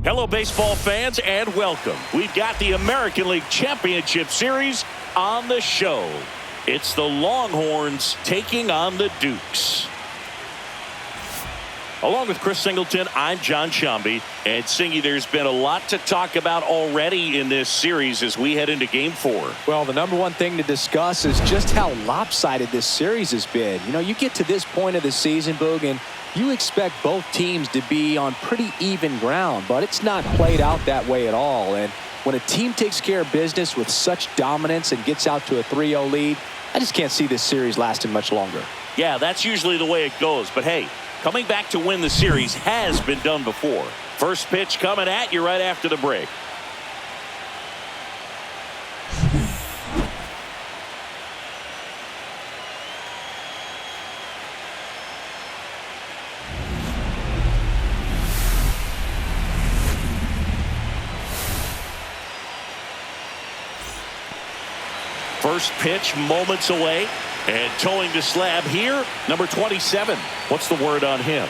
Hello, baseball fans, and welcome. We've got the American League Championship Series on the show. It's the Longhorns taking on the Dukes. Along with Chris Singleton, I'm John Shambi. And Singy, there's been a lot to talk about already in this series as we head into Game 4. Well, the number one thing to discuss is just how lopsided this series has been. You know, you get to this point of the season, Boog, and you expect both teams to be on pretty even ground, but it's not played out that way at all. And when a team takes care of business with such dominance and gets out to a 3-0 lead, I just can't see this series lasting much longer. Yeah, that's usually the way it goes. But hey, coming back to win the series has been done before. First pitch coming at you right after the break. First pitch moments away, and towing the slab here, number 27. What's the word on him?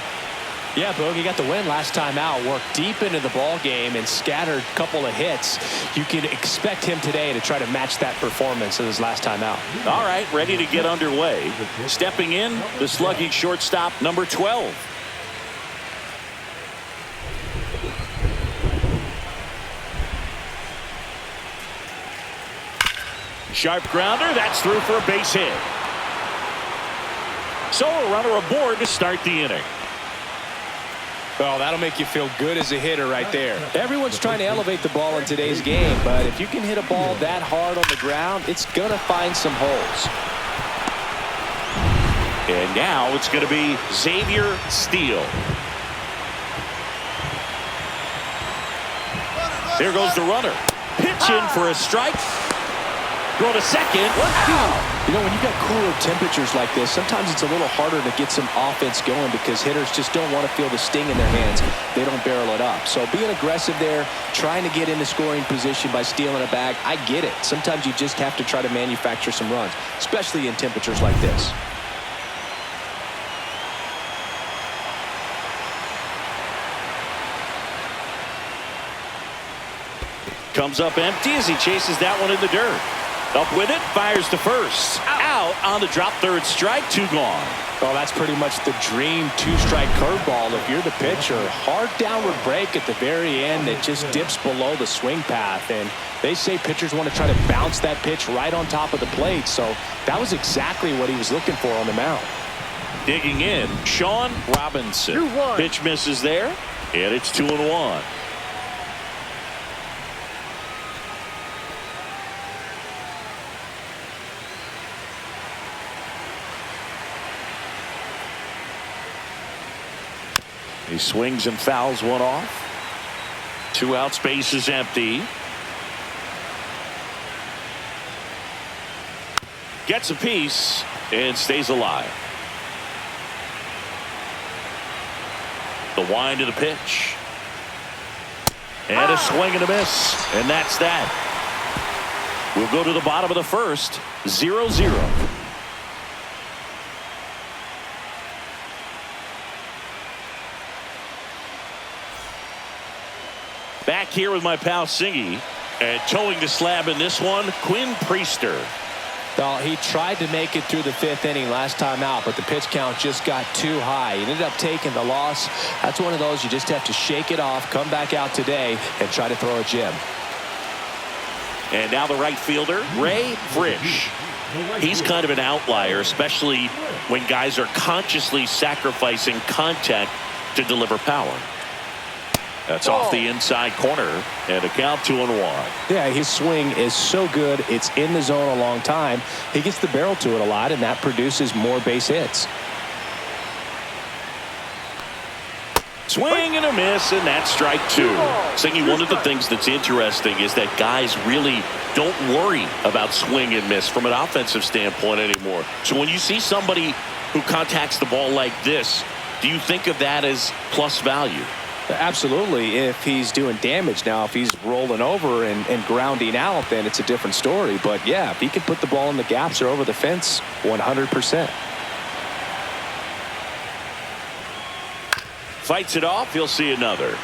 Yeah, Boog, he got the win last time out, worked deep into the ball game and scattered a couple of hits. You could expect him today to try to match that performance of his last time out. All right, ready to get underway. Stepping in, the slugging shortstop, number 12. Sharp grounder, that's through for a base hit. So a runner aboard to start the inning. Well, that'll make you feel good as a hitter right there. Everyone's trying to elevate the ball in today's game, but if you can hit a ball that hard on the ground, it's going to find some holes. And now it's going to be Xavier Steele. There goes the runner. Pitch in for a strike. Throw to second. You know, when you've got cooler temperatures like this, sometimes it's a little harder to get some offense going because hitters just don't want to feel the sting in their hands. They don't barrel it up. So being aggressive there, trying to get into scoring position by stealing a bag, I get it. Sometimes you just have to try to manufacture some runs, especially in temperatures like this. Comes up empty as he chases that one in the dirt. Up with it, fires to first. Out on the drop, third strike, 2 gone. Well, that's pretty much the dream two-strike curveball if you're the pitcher. Hard downward break at the very end that just dips below the swing path. And they say pitchers want to try to bounce that pitch right on top of the plate. So that was exactly what he was looking for on the mound. Digging in, Sean Robinson. Pitch misses there, and it's 2-1. He swings and fouls one off. 2 outs, base is empty. Gets a piece and stays alive. The wind of the pitch. And a swing and a miss. And that's that. We'll go to the bottom of the first. 0-0. Back here with my pal Singy, and towing the slab in this one, Quinn Priester. Well, he tried to make it through the 5th inning last time out, but the pitch count just got too high. He ended up taking the loss. That's one of those you just have to shake it off, come back out today, and try to throw a gem. And now the right fielder, Ray Frisch. He's kind of an outlier, especially when guys are consciously sacrificing contact to deliver power. That's off the inside corner, and a count 2-1. Yeah, his swing is so good. It's in the zone a long time. He gets the barrel to it a lot, and that produces more base hits. Swing and a miss, and that's strike 2. Singy, one of the things that's interesting is that guys really don't worry about swing and miss from an offensive standpoint anymore. So when you see somebody who contacts the ball like this, do you think of that as plus value? Absolutely, if he's doing damage. Now, if he's rolling over and grounding out, then it's a different story. But, yeah, if he can put the ball in the gaps or over the fence, 100%. Fights it off. He'll see another.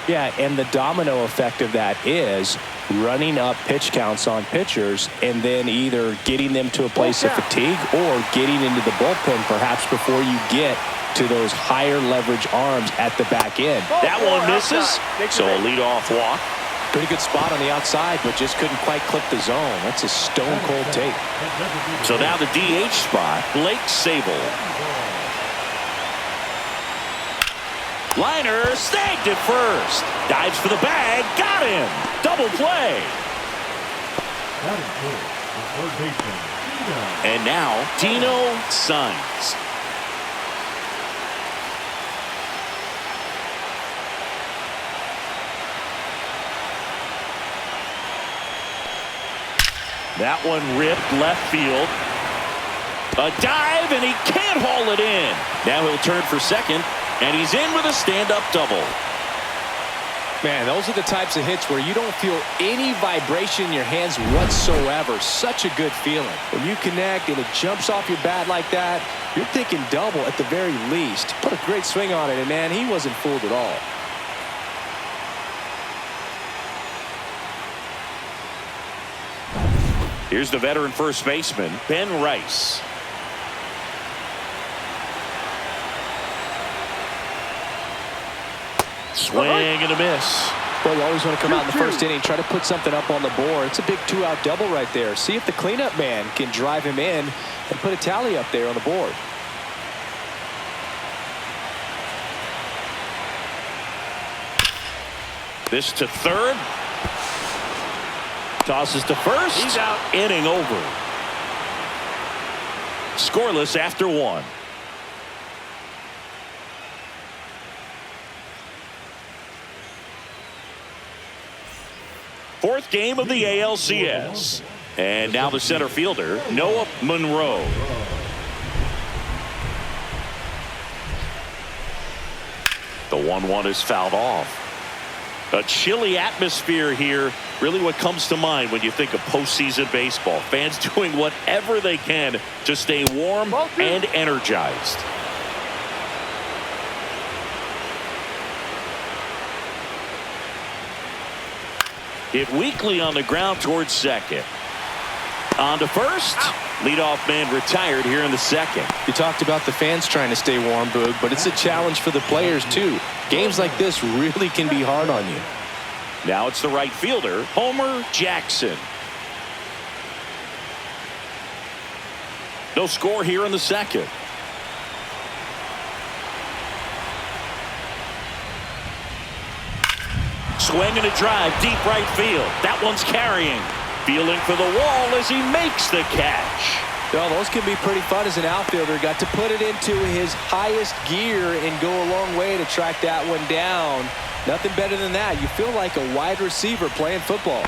Yeah, and the domino effect of that is running up pitch counts on pitchers and then either getting them to a place of fatigue or getting into the bullpen perhaps before you get to those higher leverage arms at the back end. That one misses, so a leadoff walk. Pretty good spot on the outside, but just couldn't quite clip the zone. That's a stone-cold take. So now the DH spot, Blake Sable. Liner snagged it first. Dives for the bag. Got him. Double play. And now Dino Sines. That one ripped left field. A dive, and he can't haul it in. Now he'll turn for second, and he's in with a stand-up double. Man, those are the types of hits where you don't feel any vibration in your hands whatsoever. Such a good feeling. When you connect and it jumps off your bat like that, you're thinking double at the very least. Put a great swing on it, and man, he wasn't fooled at all. Here's the veteran first baseman, Ben Rice. Swing and a miss. Well, you always want to come out in the first inning, try to put something up on the board. It's a big two-out double right there. See if the cleanup man can drive him in and put a tally up there on the board. This to third. Tosses to first. He's out. Inning over. Scoreless after one. Fourth game of the ALCS. And now the center fielder, Noah Monroe. The 1-1 is fouled off. A chilly atmosphere here. Really what comes to mind when you think of postseason baseball. Fans doing whatever they can to stay warm and energized. Hit weakly on the ground towards second. On to first. Leadoff man retired here in the second. You talked about the fans trying to stay warm, Boog, but it's a challenge for the players too. Games like this really can be hard on you. Now it's the right fielder, Homer Jackson. No score here in the second. Swing and a drive, deep right field. That one's carrying. Feeling for the wall as he makes the catch. Well, those can be pretty fun as an outfielder. Got to put it into his highest gear and go a long way to track that one down. Nothing better than that. You feel like a wide receiver playing football.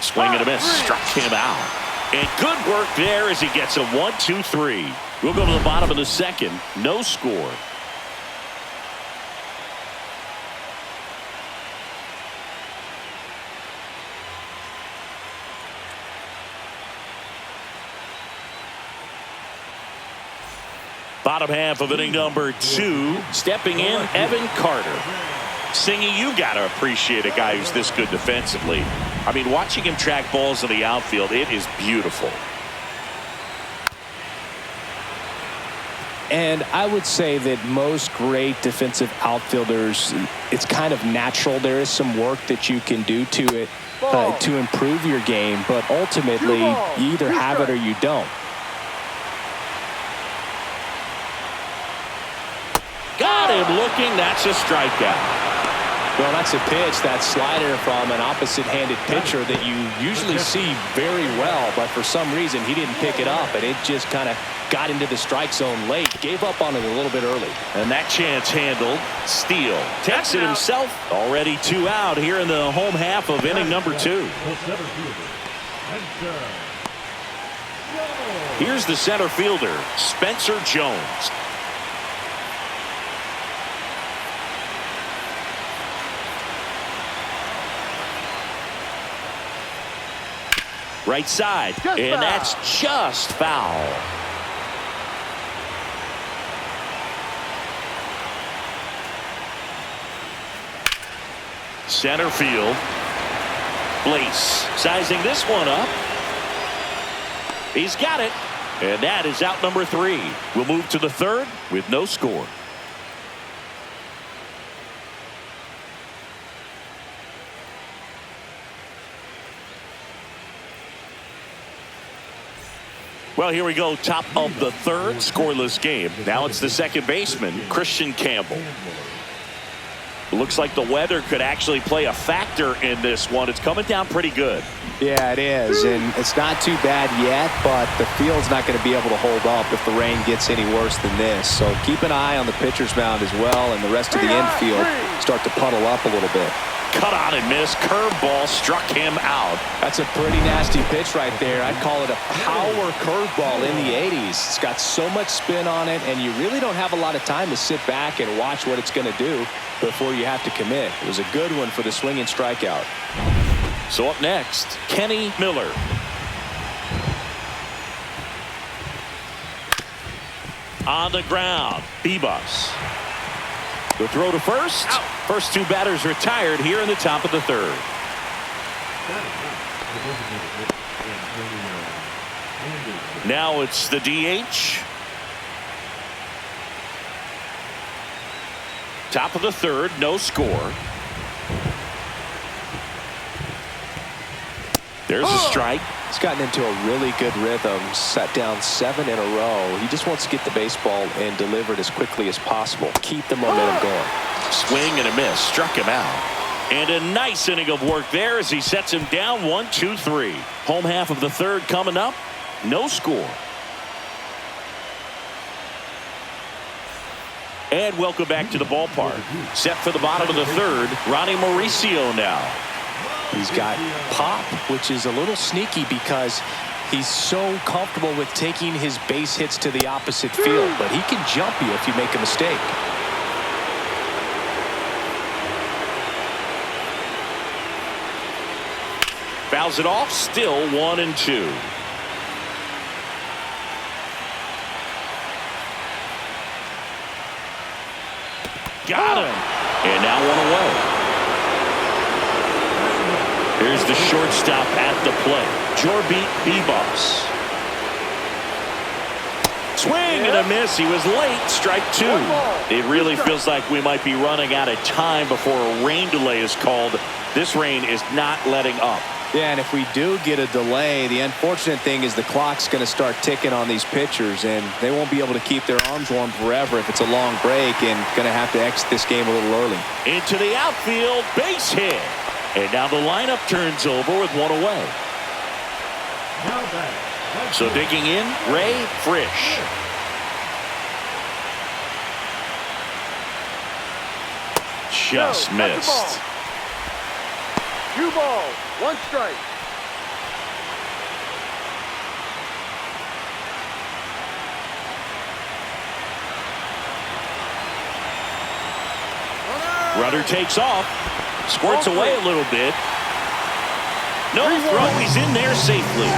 Swing and a miss. Struck him out. And good work there as he gets a 1-2-3. We'll go to the bottom of the second. No score. Bottom half of inning number 2. Stepping in, Evan Carter. Singy, you got to appreciate a guy who's this good defensively. I mean, watching him track balls in the outfield, it is beautiful. And I would say that most great defensive outfielders, it's kind of natural. There is some work that you can do to it to improve your game, but ultimately you either have it or you don't. Got him looking. That's a strikeout. Well, that's a pitch, that slider from an opposite-handed pitcher that you usually see very well, but for some reason he didn't pick it up, and it just kind of got into the strike zone late. Gave up on it a little bit early. And that chance handled. Steele takes it himself. Already 2 out here in the home half of inning number 2. Here's the center fielder, Spencer Jones. Right side, and that's just foul. Center field. Blaze sizing this one up. He's got it. And that is out number 3. We'll move to the third with no score. Well, here we go. Top of the third, scoreless game. Now it's the second baseman, Christian Campbell. Looks like the weather could actually play a factor in this one. It's coming down pretty good. Yeah, it is, and it's not too bad yet, but the field's not going to be able to hold up if the rain gets any worse than this. So keep an eye on the pitcher's mound as well, and the rest of the infield start to puddle up a little bit. Cut on and miss. Curveball struck him out. That's a pretty nasty pitch right there. I'd call it a power curveball in the 80s. It's got so much spin on it, and you really don't have a lot of time to sit back and watch what it's going to do before you have to commit. It was a good one for the swinging strikeout. So up next, Kenny Miller. On the ground, Bebus. The throw to first. Out. First 2 batters retired here in the top of the third. Now it's the DH. Top of the third, no score. There's a strike. He's gotten into a really good rhythm, sat down 7 in a row. He just wants to get the baseball and deliver it as quickly as possible. Keep the momentum going. Swing and a miss, struck him out. And a nice inning of work there as he sets him down 1-2-3. Home half of the third coming up, no score. And welcome back to the ballpark. Set for the bottom of the third, Ronnie Mauricio now. He's got pop, which is a little sneaky because he's so comfortable with taking his base hits to the opposite field, but he can jump you if you make a mistake. Fouls it off, still 1-2. Got him. And now 1 away. Here's the shortstop at the plate, Jorby Bebus. Swing and a miss. He was late. Strike 2. It really feels like we might be running out of time before a rain delay is called. This rain is not letting up. Yeah, and if we do get a delay, the unfortunate thing is the clock's going to start ticking on these pitchers, and they won't be able to keep their arms warm forever if it's a long break, and going to have to exit this game a little early. Into the outfield, base hit. And now the lineup turns over with 1 away. So digging in, Ray Frisch. Just missed. 2 balls, 1 strike. Runner takes off. Squirts away a little bit. No throw. He's in there safely.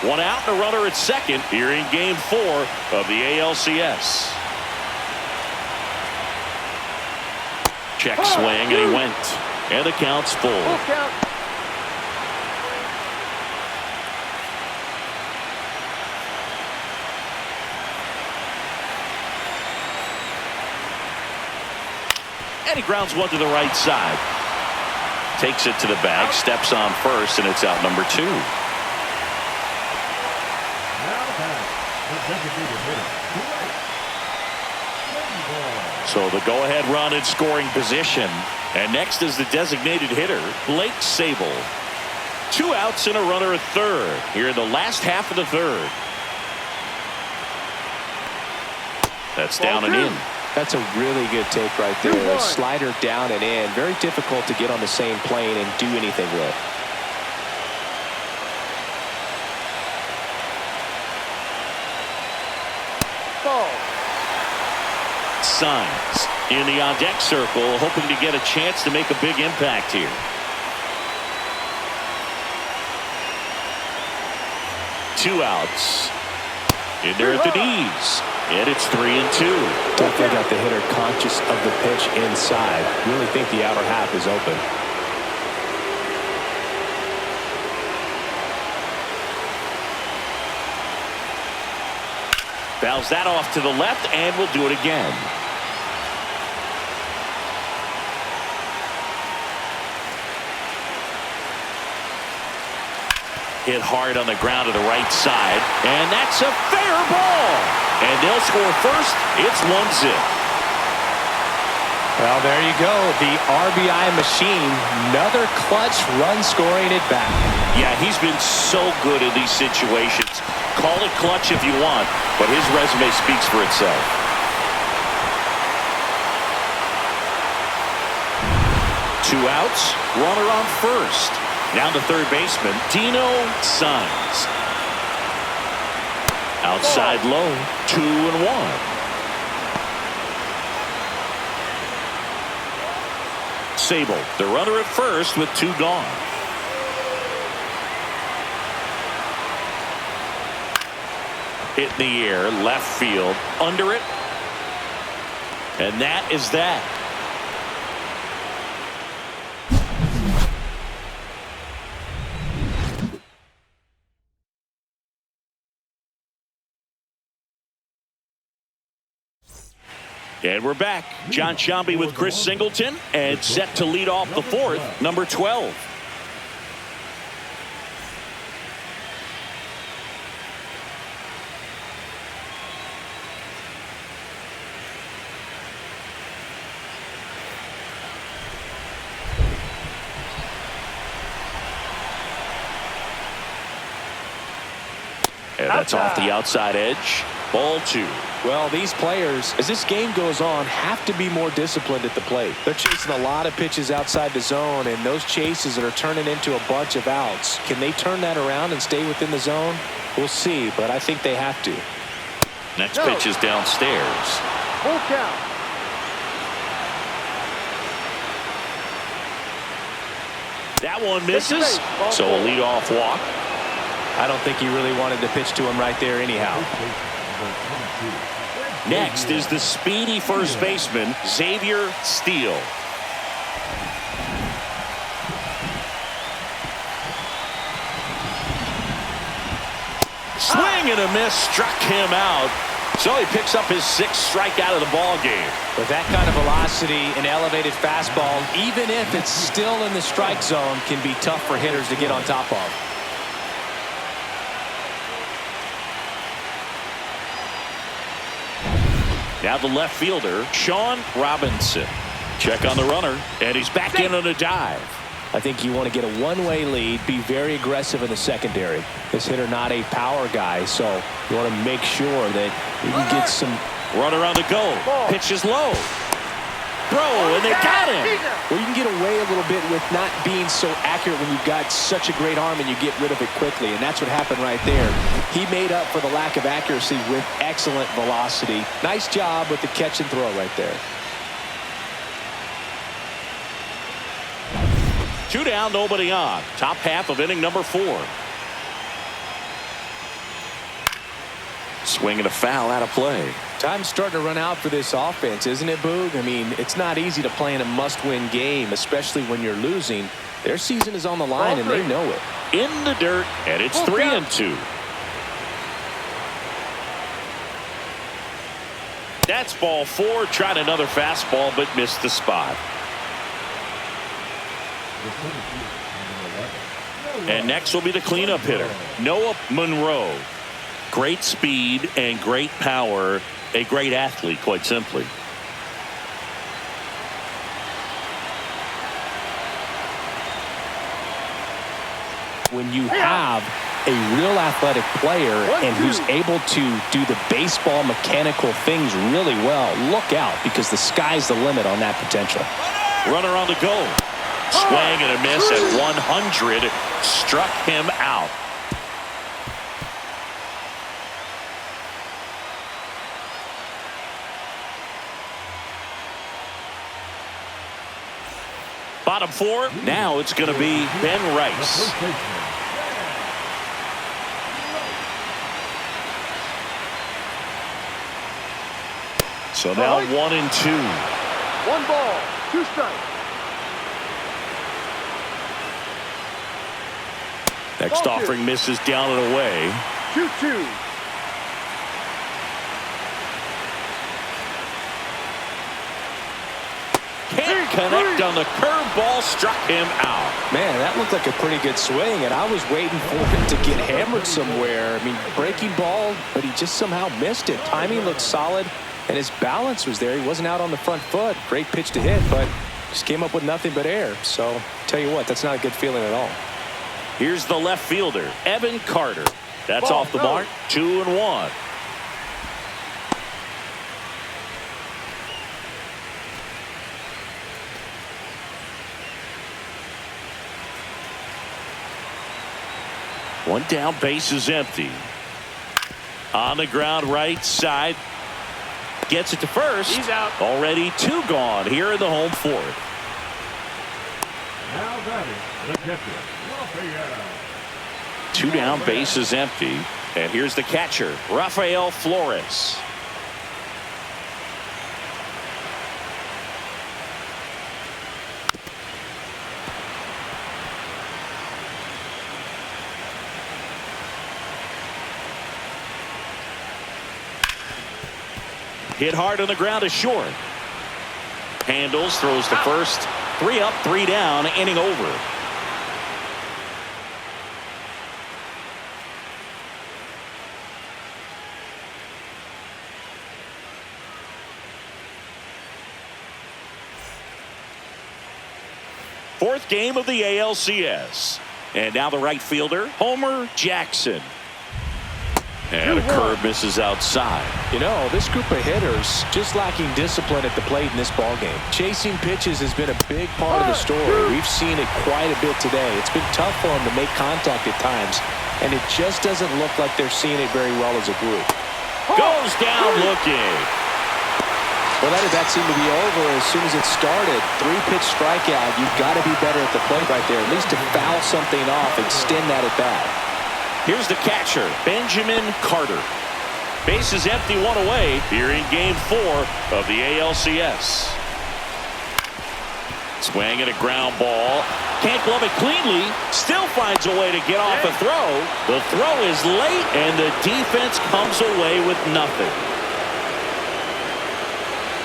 One out and a runner at second here in Game 4 of the ALCS. Check swing, and he went. And the count's full. And he grounds one to the right side. Takes it to the bag, steps on first, and it's out number 2. So the go-ahead run in scoring position. And next is the designated hitter, Blake Sable. 2 outs and a runner at third here in the last half of the third. That's down and in. That's a really good take right there. A slider down and in. Very difficult to get on the same plane and do anything with. Signs in the on-deck circle, hoping to get a chance to make a big impact here. Two outs. In there at the knees. And it's 3-2. Definitely got the hitter conscious of the pitch inside. Really think the outer half is open. Fouls that off to the left, and we'll do it again. Hit hard on the ground to the right side, and that's a fair ball. And they'll score first. It's 1-0. Well, there you go. The RBI machine. Another clutch run scoring at bat. Yeah, he's been so good in these situations. Call it clutch if you want, but his resume speaks for itself. Two outs, runner on first. Now the third baseman, Dino Signs. Outside low, 2-1. Sable, the runner at first with 2 gone. Hit in the air, left field, under it. And that is that. And we're back. John Sciambi with Chris Singleton, and set to lead off the fourth, number 12. And that's off the outside edge. Ball 2. Well, these players, as this game goes on, have to be more disciplined at the plate. They're chasing a lot of pitches outside the zone, and those chases are turning into a bunch of outs. Can they turn that around and stay within the zone? We'll see, but I think they have to. Next pitch is downstairs. Full count. That one misses, so a leadoff walk. I don't think he really wanted to pitch to him right there anyhow. Next is the speedy first baseman, Xavier Steele. Swing and a miss, struck him out. So he picks up his 6th strikeout of the ball game. With that kind of velocity, an elevated fastball, even if it's still in the strike zone, can be tough for hitters to get on top of. Now the left fielder, Sean Robinson. Check on the runner, and he's back in on a dive. I think you want to get a one-way lead, be very aggressive in the secondary. This hitter not a power guy, so you want to make sure that you can get some. Runner on the go. Pitch is low. Throw, and they got him. Well, you can get away a little bit with not being so accurate when you've got such a great arm and you get rid of it quickly, and that's what happened right there. He made up for the lack of accuracy with excellent velocity. Nice job with the catch and throw right there. 2 down, nobody on. Top half of inning number 4. Swing and a foul out of play. Time's starting to run out for this offense, isn't it, Boog? I mean, it's not easy to play in a must-win game, especially when you're losing. Their season is on the line, and they know it. In the dirt, and it's 3-2. That's ball 4. Tried another fastball, but missed the spot. And next will be the cleanup hitter, Noah Monroe. Great speed and great power. A great athlete, quite simply. When you have a real athletic player and who's able to do the baseball mechanical things really well, look out, because the sky's the limit on that potential. Runner on the go. Swing and a miss at 100. Struck him out. Bottom 4. Now it's going to be Ben Rice. So now 1-2. 1 ball, 2 strikes. Next Ball offering misses down and away. 2-2. Can't connect on the curveball, struck him out. Man, that looked like a pretty good swing, and I was waiting for him to get hammered somewhere. I mean, breaking ball, but he just somehow missed it. Timing looked solid, and his balance was there. He wasn't out on the front foot. Great pitch to hit, but just came up with nothing but air. So, tell you what, that's not a good feeling at all. Here's the left fielder, Evan Carter. That's Ball, off the no. mark, 2-1. One down, base is empty. On the ground, right side. Gets it to first. He's out. Already 2 gone here in the home fourth. Now batting, the catcher, Rafael. 2 down, base is empty. And here's the catcher, Rafael Flores. Hit hard on the ground is short. Handles, throws to first. 3 up, 3 down, inning over. Fourth game of the ALCS. And now the right fielder, Homer Jackson. And a curve misses outside. You know, this group of hitters just lacking discipline at the plate in this ballgame. Chasing pitches has been a big part of the story. We've seen it quite a bit today. It's been tough for them to make contact at times, and it just doesn't look like they're seeing it very well as a group. Goes down looking. Well, that at bat seemed to be over as soon as it started. 3-pitch strikeout. You've got to be better at the plate right there, at least to foul something off, extend that at bat. Here's the catcher, Benjamin Carter. Base is empty, 1 away here in game 4 of the ALCS. Swing and a ground ball. Can't glove it cleanly. Still finds a way to get off a throw. The throw is late, and the defense comes away with nothing.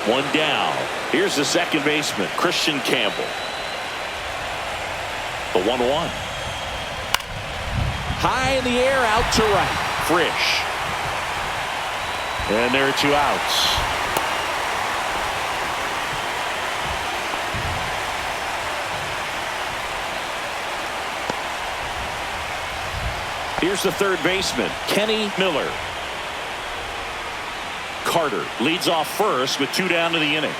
1 down. Here's the second baseman, Christian Campbell. The 1-1. High in the air, out to right. Frisch. And there are 2 outs. Here's the third baseman, Kenny Miller. Carter leads off first with 2 down to the inning.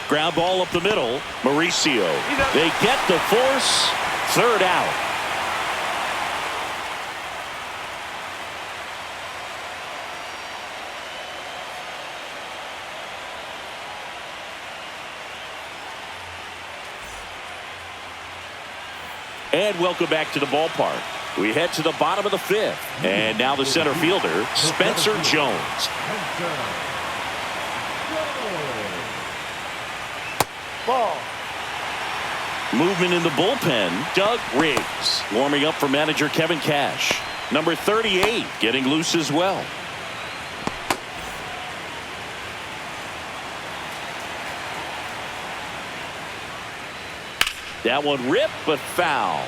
Ground ball up the middle. Mauricio. They get the force. 3rd out. And welcome back to the ballpark. We head to the bottom of the 5th. And now the center fielder, Spencer Jones. Ball. Movement in the bullpen, Doug Riggs. Warming up for manager Kevin Cash. Number 38 getting loose as well. That one ripped but foul.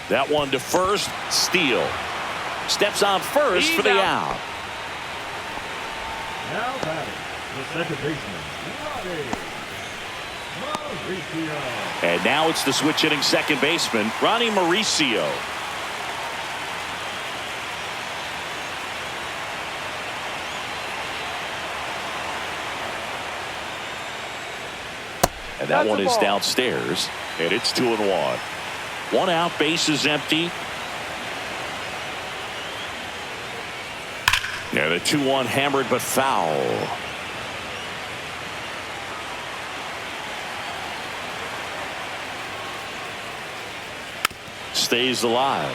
That one to first, Steele. Steps on first for the out. Now batting, the second baseman, Mauricio. And now it's the switch hitting second baseman, Ronnie Mauricio. And that one is downstairs, and it's 2-1. 1 out, base is empty. And a 2-1 hammered but foul. stays alive.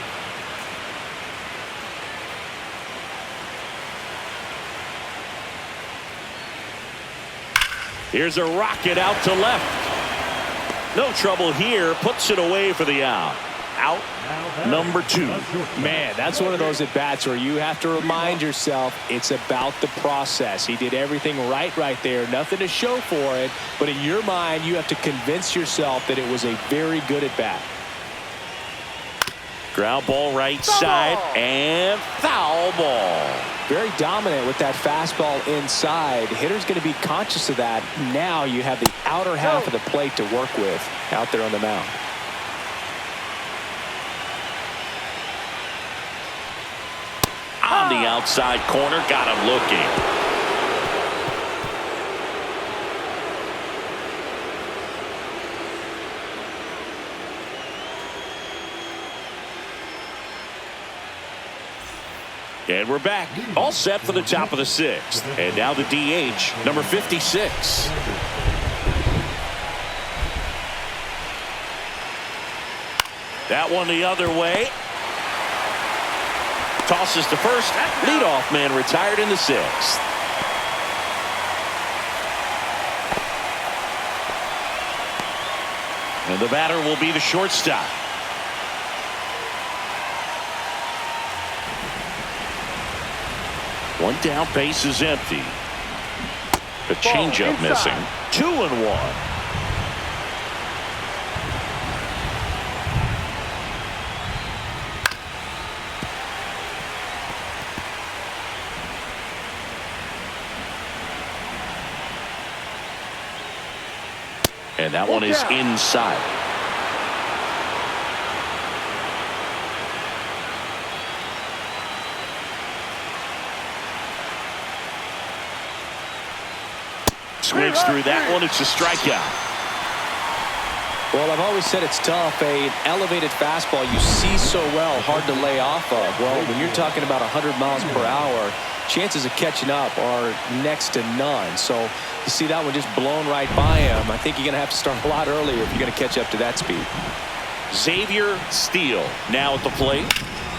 Here's a rocket out to left. No trouble here. Puts it away for the out. Out number 2. Man, that's one of those at-bats where you have to remind yourself it's about the process. He did everything right there. Nothing to show for it. But in your mind, you have to convince yourself that it was a very good at-bat. Ground ball right side and foul ball. Very dominant with that fastball inside. The hitter's going to be conscious of that. Now you have the outer half of the plate to work with out there on the mound. On the outside corner, got him looking. And we're back, all set for the top of the 6th. And now the DH, number 56. That one the other way. Tosses to first. Leadoff man retired in the 6th. And the batter will be the shortstop. One down, base is empty. The changeup missing. 2-1. And that one is inside. Swings through that one. It's a strikeout. Well, I've always said it's tough. An elevated fastball you see so well, hard to lay off of. Well, when you're talking about 100 miles per hour, chances of catching up are next to none. So you see that one just blown right by him. I think you're going to have to start a lot earlier if you're going to catch up to that speed. Xavier Steele now at the plate.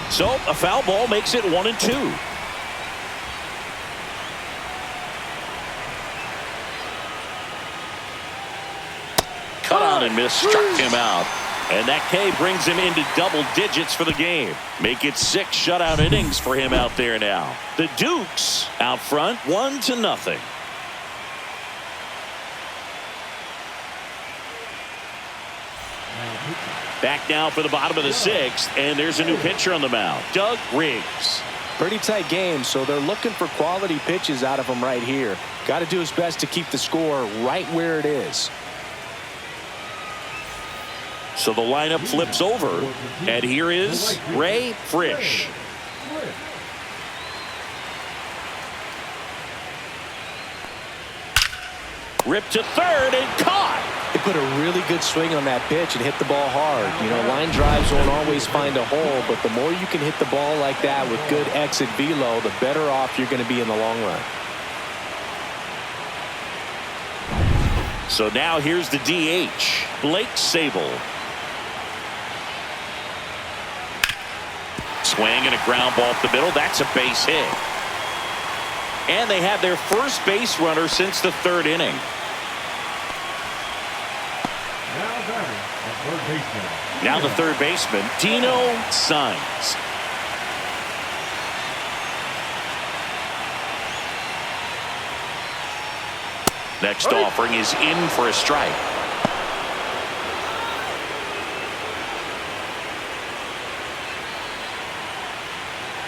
So a foul ball makes it 1-2. Cut on and miss, struck him out. And that K brings him into double digits for the game. Make it 6 shutout innings for him out there now. The Dukes out front, 1-0. Back now for the bottom of the 6th, and there's a new pitcher on the mound, Doug Riggs. Pretty tight game, so they're looking for quality pitches out of him right here. Got to do his best to keep the score right where it is. So the lineup flips over, and here is Ray Frisch. Ripped to third and caught. He put a really good swing on that pitch and hit the ball hard. You know, line drives won't always find a hole, but the more you can hit the ball like that with good exit velo, the better off you're going to be in the long run. So now here's the DH, Blake Sable. Swing and a ground ball up the middle. That's a base hit. And they have their first base runner since the 3rd inning. Now the third baseman, Dino Signs. Next offering is in for a strike.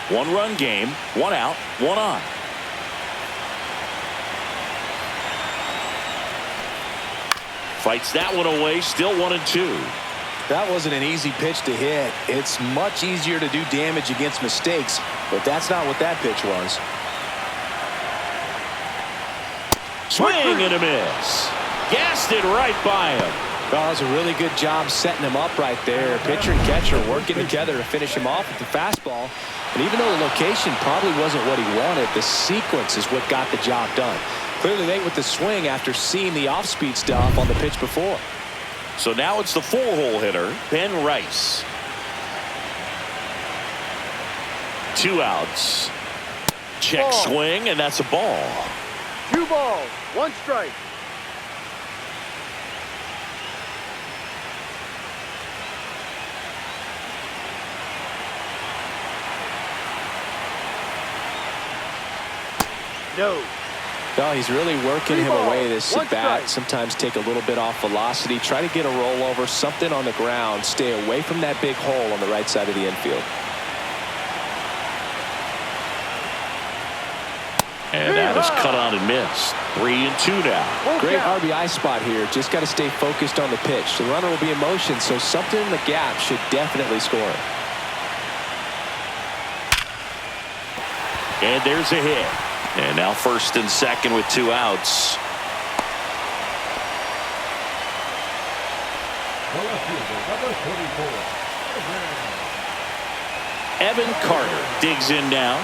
One-run game, 1 out, 1 on. Fights that one away, still 1-2. That wasn't an easy pitch to hit. It's much easier to do damage against mistakes, but that's not what that pitch was. Swing and a miss. Gassed it right by him. Well, that was a really good job setting him up right there. Pitcher and catcher working together to finish him off with the fastball. And even though the location probably wasn't what he wanted, the sequence is what got the job done. Clearly late with the swing after seeing the off-speed stuff on the pitch before. So now it's the 4-hole hitter, Ben Rice. 2 outs. Check Ball. swing, and that's a ball. 2 balls, 1 strike. No. No, he's really working 3 him balls, away this 1 at bat. strike. Sometimes take a little bit off velocity. Try to get a rollover, something on the ground. Stay away from that big hole on the right side of the infield. And that is cut on and missed. 3-2 now. Great RBI spot here. Just got to stay focused on the pitch. The runner will be in motion, so something in the gap should definitely score. And there's a hit. And now first and second with 2 outs. The left fielder, number 24. Evan Carter digs in now.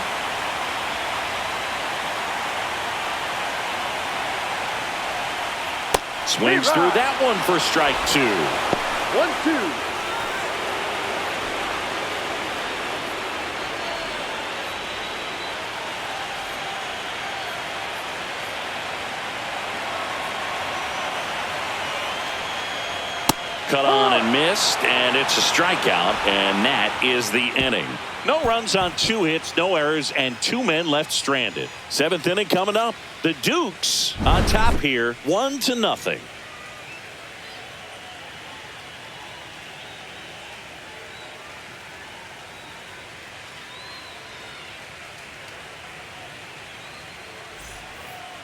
Swings through that one for strike 2. 1-2. Cut on and missed, and it's a strikeout, and that is the inning. No runs on 2 hits, no errors, and 2 men left stranded. 7th inning coming up. The Dukes on top here, 1-0.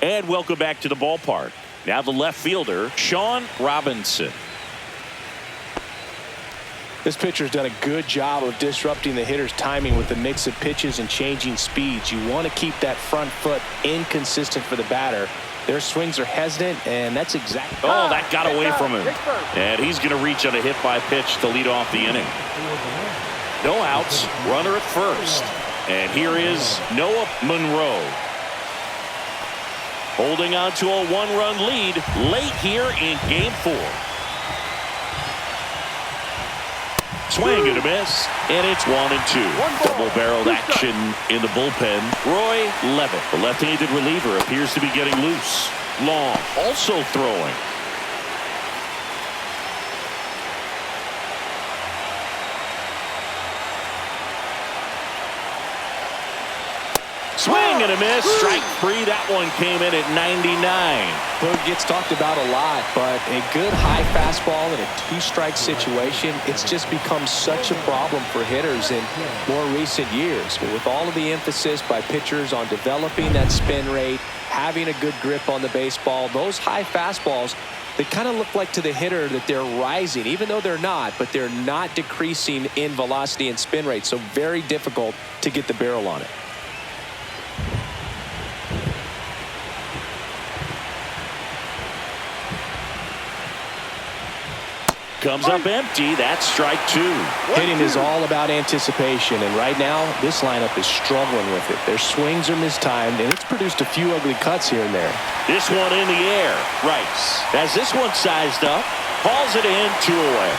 And welcome back to the ballpark. Now the left fielder, Sean Robinson. This pitcher's done a good job of disrupting the hitter's timing with the mix of pitches and changing speeds. You want to keep that front foot inconsistent for the batter. Their swings are hesitant, and that's exactly. Oh, that got away from him. And he's going to reach on a hit by pitch to lead off the inning. No outs, runner at first. And here is Noah Monroe. Holding on to a 1-run lead late here in Game 4. Swing and a miss, and it's 1-2. Double-barreled action in the bullpen. Roy Levitt, the left-handed reliever, appears to be getting loose. Long, also throwing. Swing and a miss. Strike 3. That one came in at 99. Boog gets talked about a lot, but a good high fastball in a 2-strike situation, it's just become such a problem for hitters in more recent years. But with all of the emphasis by pitchers on developing that spin rate, having a good grip on the baseball, those high fastballs, they kind of look like to the hitter that they're rising, even though they're not, but they're not decreasing in velocity and spin rate. So very difficult to get the barrel on it. Comes up empty. That's strike 2. Hitting is all about anticipation, and right now this lineup is struggling with it. Their swings are mistimed, and it's produced a few ugly cuts here and there. This one in the air. Rice has this one sized up. Hauls it in, 2 away.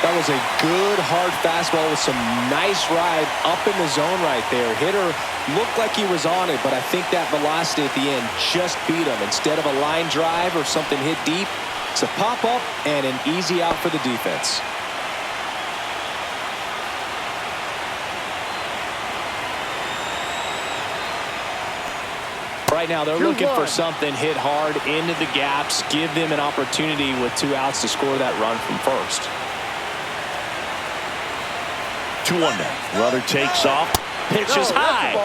That was a good hard fastball with some nice ride up in the zone right there. Hitter looked like he was on it, but I think that velocity at the end just beat him. Instead of a line drive or something hit deep, it's a pop-up and an easy out for the defense. Right now, they're looking for something hit hard into the gaps, give them an opportunity with 2 outs to score that run from first. 2-1 now. Runner takes off. Pitches high.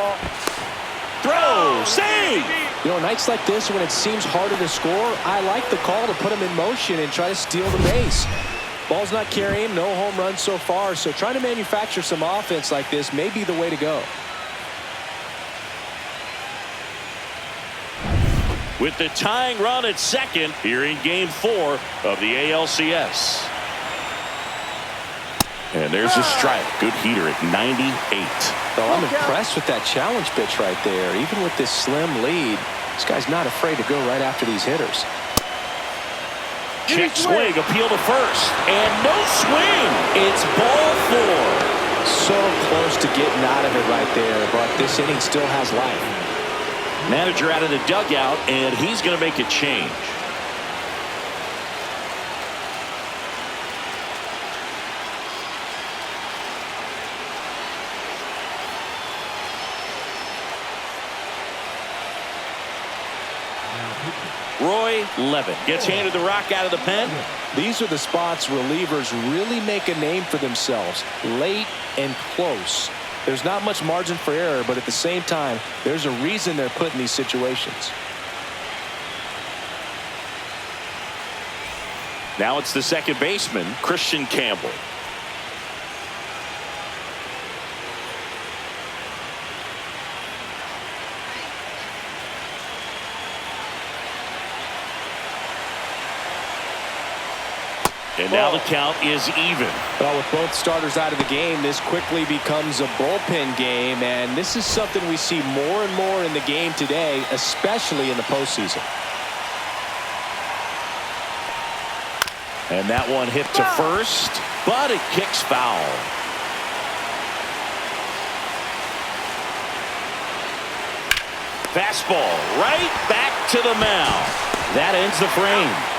Throw. Save. You know, nights like this when it seems harder to score, I like the call to put him in motion and try to steal the base. Ball's not carrying, no home runs so far, so trying to manufacture some offense like this may be the way to go. With the tying run at second here in Game 4 of the ALCS. And there's a strike. Good heater at 98. Well, I'm impressed with that challenge pitch right there. Even with this slim lead, this guy's not afraid to go right after these hitters. Check swing, appeal to first, and no swing. It's ball 4. So close to getting out of it right there, but this inning still has life. Manager out of the dugout, and he's going to make a change. Roy Levin gets handed the rock out of the pen. These are the spots relievers really make a name for themselves. Late and close. There's not much margin for error, but at the same time, there's a reason they're put in these situations. Now it's the second baseman, Christian Campbell. And now the count is even. Well, with both starters out of the game, this quickly becomes a bullpen game, and this is something we see more and more in the game today, especially in the postseason. And that one hit to first, but it kicks foul. Fastball right back to the mound. That ends the frame.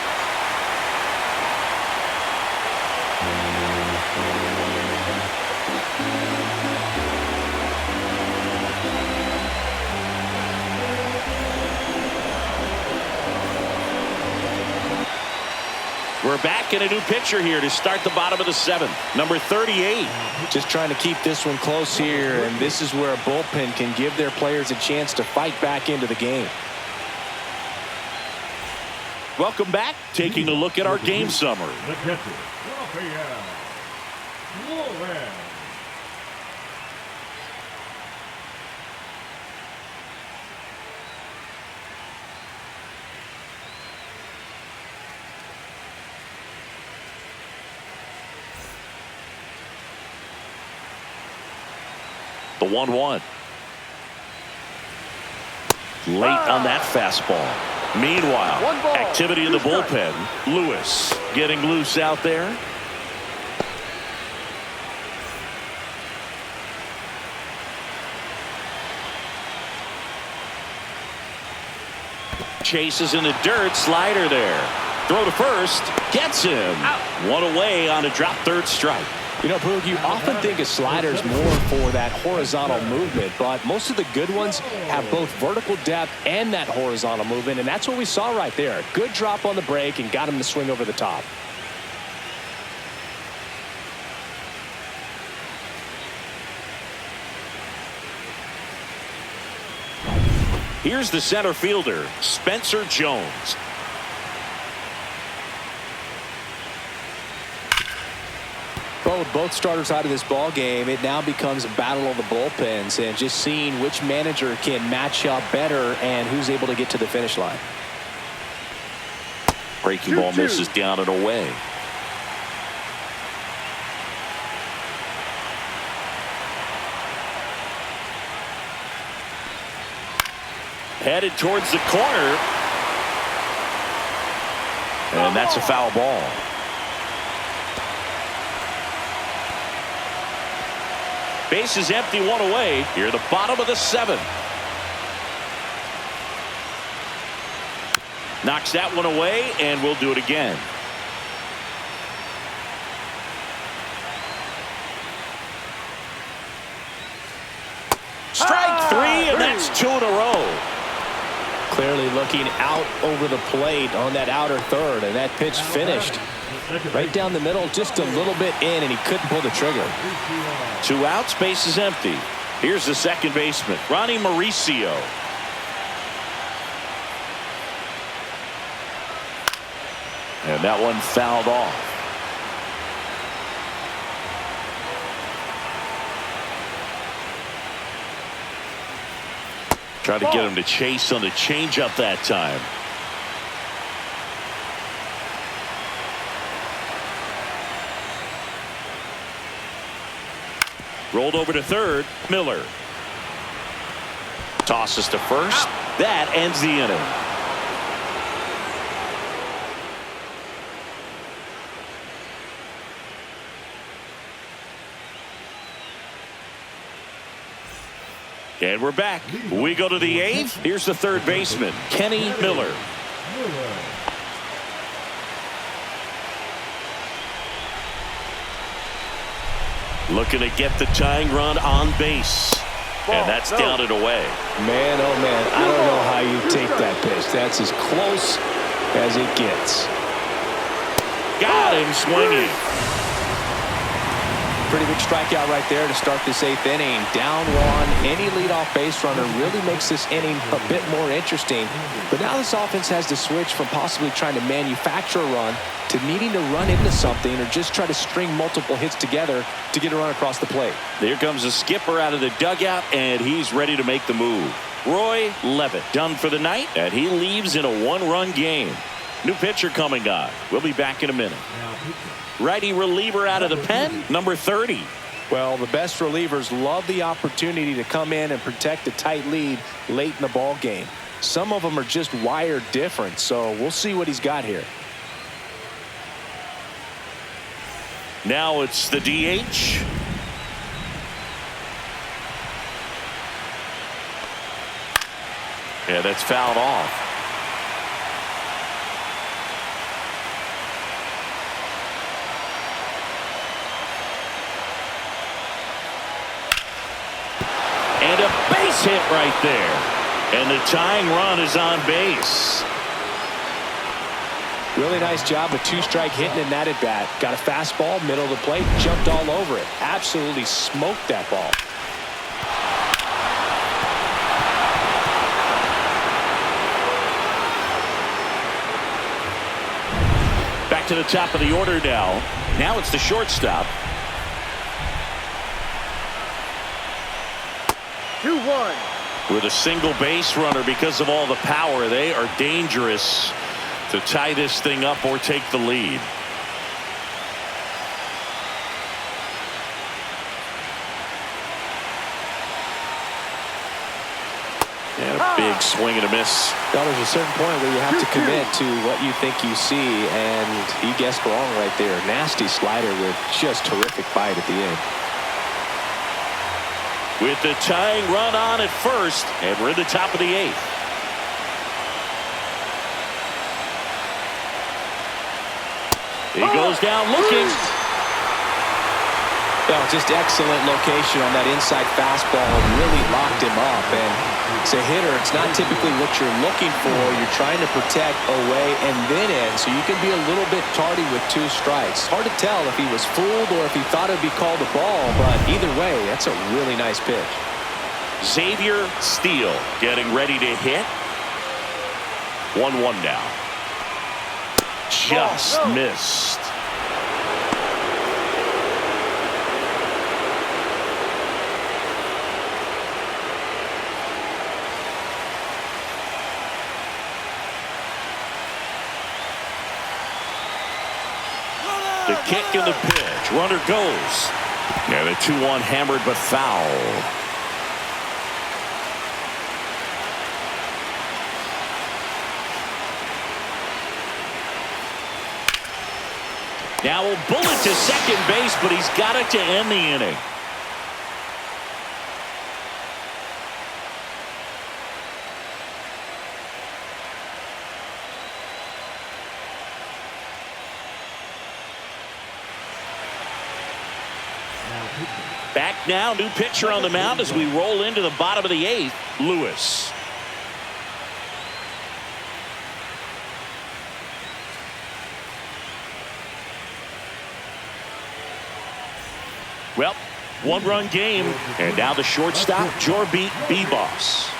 We're back in a new pitcher here to start the bottom of the seventh. Number 38. Just trying to keep this one close here, and this is where a bullpen can give their players a chance to fight back into the game. Welcome back. Taking a look at our game summary. The catcher, Rafael Flores. The 1-1. Late on that fastball. Meanwhile, activity in the bullpen. Lewis getting loose out there. Chases in the dirt. Slider there. Throw to first. Gets him. One away on a drop third strike. You know, Boog, you often think of sliders more for that horizontal movement, but most of the good ones have both vertical depth and that horizontal movement, and that's what we saw right there. Good drop on the break and got him to swing over the top. Here's the center fielder, Spencer Jones. Well, with both starters out of this ball game, it now becomes a battle of the bullpens and just seeing which manager can match up better and who's able to get to the finish line. Breaking ball misses down and away. Headed towards the corner. And that's a foul ball. Base is empty, one away. Here, the bottom of the seventh. Knocks that one away, and we'll do it again. Strike three, and that's two in a row. Clearly looking out over the plate on that outer third, and that pitch finished right down the middle, just a little bit in, and he couldn't pull the trigger. 2 outs, base is empty. Here's the second baseman, Ronnie Mauricio. And that one fouled off. Try to get him to chase on the changeup that time. Rolled over to third. Miller tosses to first. That ends the inning. And we're back. We go to the 8th. Here's the third baseman, Kenny Miller. Looking to get the tying run on base. And that's down and away. Man, oh man, I don't know how you take that pitch. That's as close as it gets. Got him swinging. Pretty big strikeout right there to start this 8th inning. Down one. Any leadoff base runner really makes this inning a bit more interesting. But now this offense has to switch from possibly trying to manufacture a run to needing to run into something or just try to string multiple hits together to get a run across the plate. There comes the skipper out of the dugout, and he's ready to make the move. Roy Levitt done for the night, and he leaves in a one-run game. New pitcher coming on. We'll be back in a minute. Righty reliever out of the pen, number 30. Well, the best relievers love the opportunity to come in and protect a tight lead late in the ball game. Some of them are just wired different, so we'll see what he's got here. Now it's the DH. Yeah, that's fouled off. And a base hit right there. And the tying run is on base. Really nice job with two-strike hitting in that at-bat. Got a fastball, middle of the plate, jumped all over it. Absolutely smoked that ball. Back to the top of the order now. Now it's the shortstop. 2-1. With a single base runner because of all the power, they are dangerous to tie this thing up or take the lead. And a big swing and a miss. Well, there's a certain point where you have to commit to what you think you see, and he guessed wrong right there. Nasty slider with just terrific bite at the end. With the tying run on at first, and we're in the top of the 8th. He goes down looking. Well, just excellent location on that inside fastball. Really locked him up. And as a hitter, it's not typically what you're looking for. You're trying to protect away and then in, so you can be a little bit tardy with 2 strikes. Hard to tell if he was fooled or if he thought it would be called a ball, but either way, that's a really nice pitch. Xavier Steele getting ready to hit. 1-1 now. Just missed. The kick and the pitch. Runner goes. And a 2-1 hammered but foul. Now a bullet to second base, but he's got it to end the inning. Back now, new pitcher on the mound as we roll into the bottom of the 8th, Lewis. Well, 1-run game, and now the shortstop, Jorby Beboss.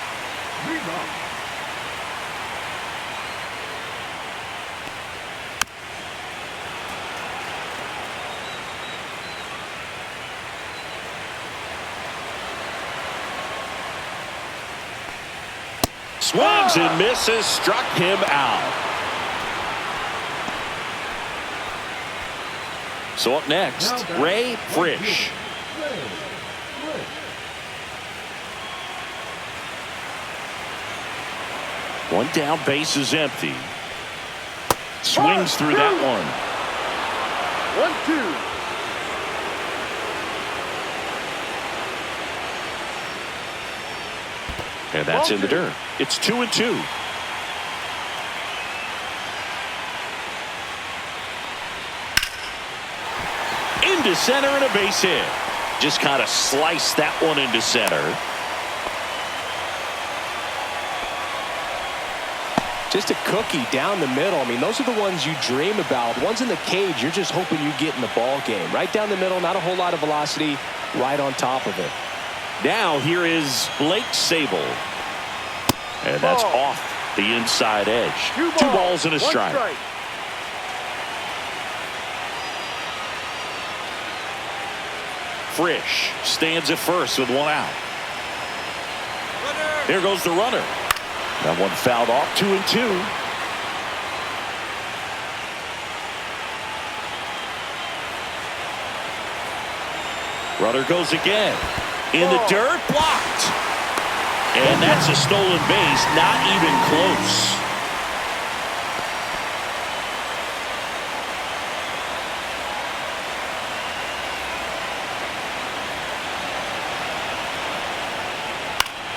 Swings and misses, struck him out. So up next, Ray Frisch. One down, base is empty. Swings through that one. 1-2. And that's in the dirt. It's 2-2. Into center and a base hit. Just kind of sliced that one into center. Just a cookie down the middle. I mean, those are the ones you dream about. Ones in the cage, you're just hoping you get in the ball game. Right down the middle, not a whole lot of velocity, right on top of it. Now here is Blake Sable. And that's off the inside edge. Two balls and a strike. Frisch stands at first with one out. Here goes the runner. That one fouled off. 2-2. Runner goes again. In the dirt, blocked. And that's a stolen base, not even close.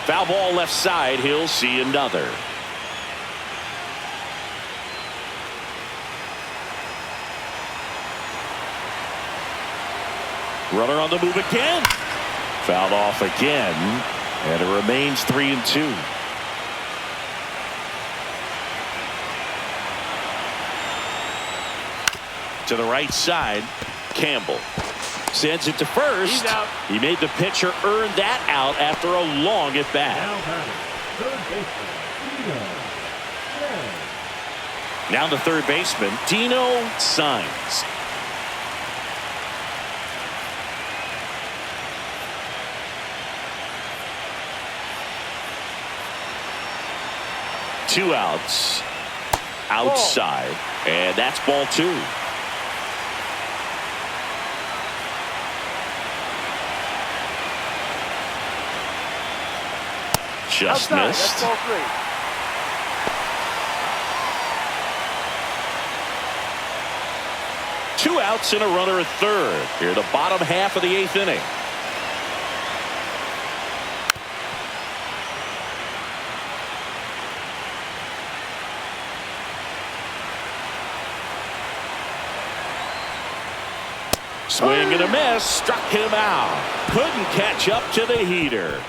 Foul ball left side. He'll see another. Runner on the move again. Fouled off again. And it remains 3-2. To the right side, Campbell sends it to first. He made the pitcher earn that out after a long at bat. Now the third baseman, Dino Signs. Two outs outside, and that's ball two. Just missed. Two outs and a runner at third. Here, the bottom half of the eighth inning. Swing and a miss. Struck him out. Couldn't catch up to the heater.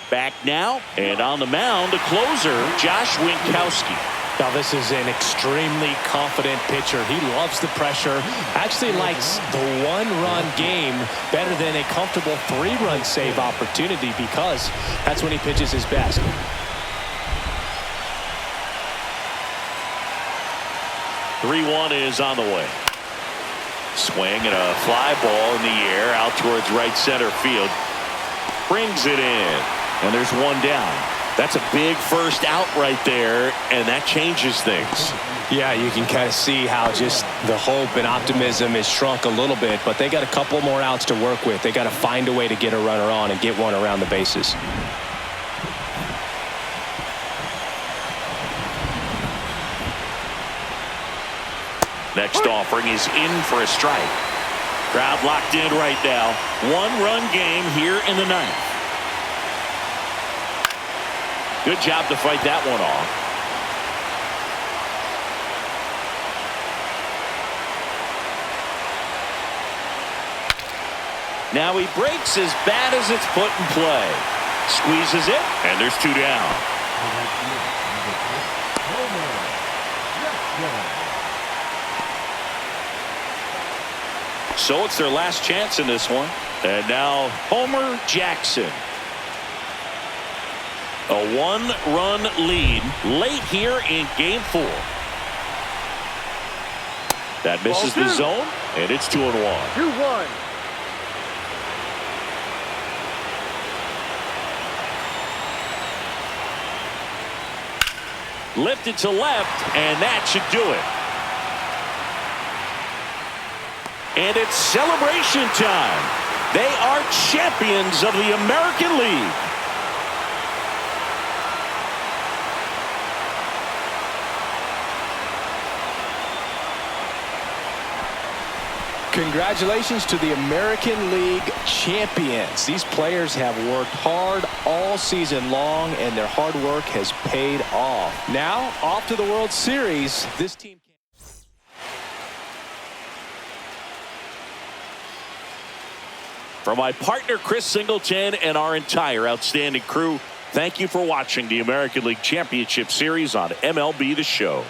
Back now, and on the mound, the closer, Josh Winkowski. Now this is an extremely confident pitcher. He loves the pressure. Actually likes the one-run game better than a comfortable three-run save opportunity because that's when he pitches his best. Three-one is on the way. Swing and a fly ball in the air out towards right center field. Brings it in, and there's one down. That's a big first out right there, and that changes things. Yeah, you can kind of see how just the hope and optimism is shrunk a little bit, but they got a couple more outs to work with. They got to find a way to get a runner on and get one around the bases. Next offering is in for a strike. Crowd locked in right now. One-run game here in the ninth. Good job to fight that one off. Now he breaks as bad as it's put in play. Squeezes it, and there's two down. So it's their last chance in this one. And now Homer Jackson. A one-run lead late here in Game 4. That misses the zone, and it's 2-1. 2-1. Lifted to left, and that should do it. And it's celebration time. They are champions of the American League. Congratulations to the American League champions. These players have worked hard all season long, and their hard work has paid off. Now, off to the World Series. This team. For my partner, Chris Singleton, and our entire outstanding crew, thank you for watching the American League Championship Series on MLB The Show.